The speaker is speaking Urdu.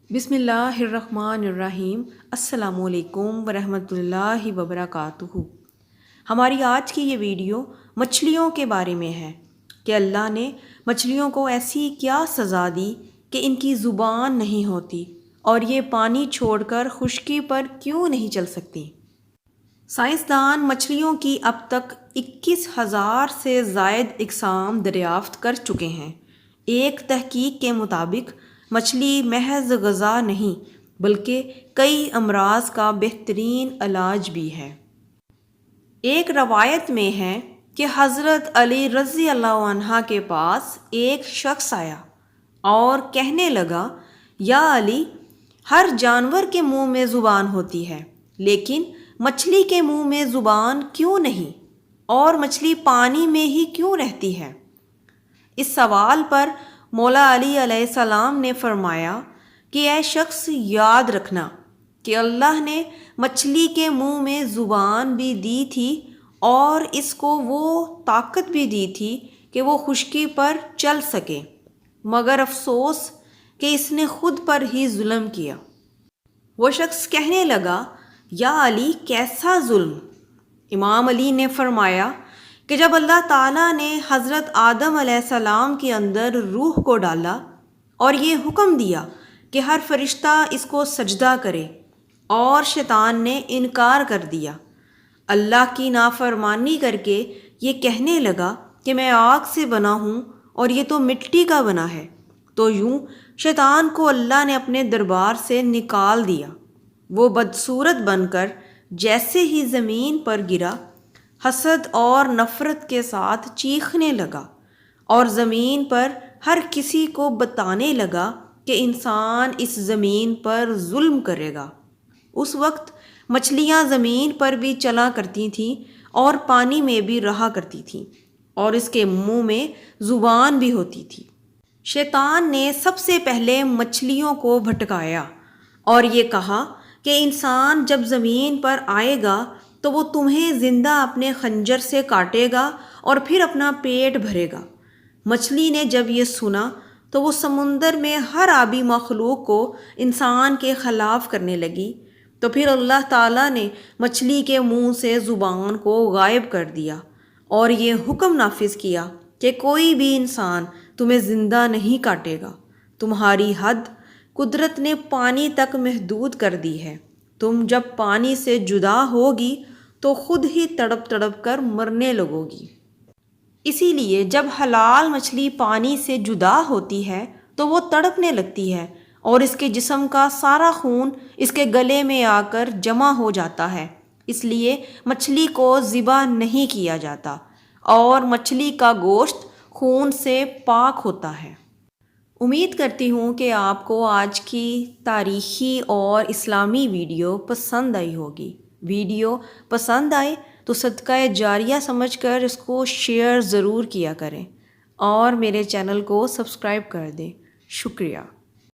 بسم اللہ الرحمن الرحیم۔ السلام علیکم ورحمۃ اللہ وبرکاتہ۔ ہماری آج کی یہ ویڈیو مچھلیوں کے بارے میں ہے کہ اللہ نے مچھلیوں کو ایسی کیا سزا دی کہ ان کی زبان نہیں ہوتی اور یہ پانی چھوڑ کر خشکی پر کیوں نہیں چل سکتی۔ سائنسدان مچھلیوں کی اب تک 21,000 سے زائد اقسام دریافت کر چکے ہیں۔ ایک تحقیق کے مطابق مچھلی محض غذا نہیں بلکہ کئی امراض کا بہترین علاج بھی ہے۔ ایک روایت میں ہے کہ حضرت علی رضی اللہ عنہ کے پاس ایک شخص آیا اور کہنے لگا، یا علی، ہر جانور کے منہ میں زبان ہوتی ہے لیکن مچھلی کے منہ میں زبان کیوں نہیں، اور مچھلی پانی میں ہی کیوں رہتی ہے؟ اس سوال پر مولا علی علیہ السلام نے فرمایا کہ اے شخص، یاد رکھنا کہ اللہ نے مچھلی کے منہ میں زبان بھی دی تھی اور اس کو وہ طاقت بھی دی تھی کہ وہ خشکی پر چل سکے، مگر افسوس کہ اس نے خود پر ہی ظلم کیا۔ وہ شخص کہنے لگا، یا علی، کیسا ظلم؟ امام علی نے فرمایا کہ جب اللہ تعالیٰ نے حضرت آدم علیہ السلام کے اندر روح کو ڈالا اور یہ حکم دیا کہ ہر فرشتہ اس کو سجدہ کرے اور شیطان نے انکار کر دیا، اللہ کی نافرمانی کر کے یہ کہنے لگا کہ میں آگ سے بنا ہوں اور یہ تو مٹی کا بنا ہے، تو یوں شیطان کو اللہ نے اپنے دربار سے نکال دیا۔ وہ بدصورت بن کر جیسے ہی زمین پر گرا، حسد اور نفرت کے ساتھ چیخنے لگا اور زمین پر ہر کسی کو بتانے لگا کہ انسان اس زمین پر ظلم کرے گا۔ اس وقت مچھلیاں زمین پر بھی چلا کرتی تھیں اور پانی میں بھی رہا کرتی تھیں اور اس کے منہ میں زبان بھی ہوتی تھی۔ شیطان نے سب سے پہلے مچھلیوں کو بھٹکایا اور یہ کہا کہ انسان جب زمین پر آئے گا تو وہ تمہیں زندہ اپنے خنجر سے کاٹے گا اور پھر اپنا پیٹ بھرے گا۔ مچھلی نے جب یہ سنا تو وہ سمندر میں ہر آبی مخلوق کو انسان کے خلاف کرنے لگی، تو پھر اللہ تعالیٰ نے مچھلی کے منہ سے زبان کو غائب کر دیا اور یہ حکم نافذ کیا کہ کوئی بھی انسان تمہیں زندہ نہیں کاٹے گا۔ تمہاری حد قدرت نے پانی تک محدود کر دی ہے، تم جب پانی سے جدا ہوگی تو خود ہی تڑپ تڑپ کر مرنے لگو گی۔ اسی لیے جب حلال مچھلی پانی سے جدا ہوتی ہے تو وہ تڑپنے لگتی ہے اور اس کے جسم کا سارا خون اس کے گلے میں آ کر جمع ہو جاتا ہے، اس لیے مچھلی کو ذبح نہیں کیا جاتا اور مچھلی کا گوشت خون سے پاک ہوتا ہے۔ امید کرتی ہوں کہ آپ کو آج کی تاریخی اور اسلامی ویڈیو پسند آئی ہوگی۔ ویڈیو پسند آئے تو صدقہ جاریہ سمجھ کر اس کو شیئر ضرور کیا کریں اور میرے چینل کو سبسکرائب کر دیں۔ شکریہ۔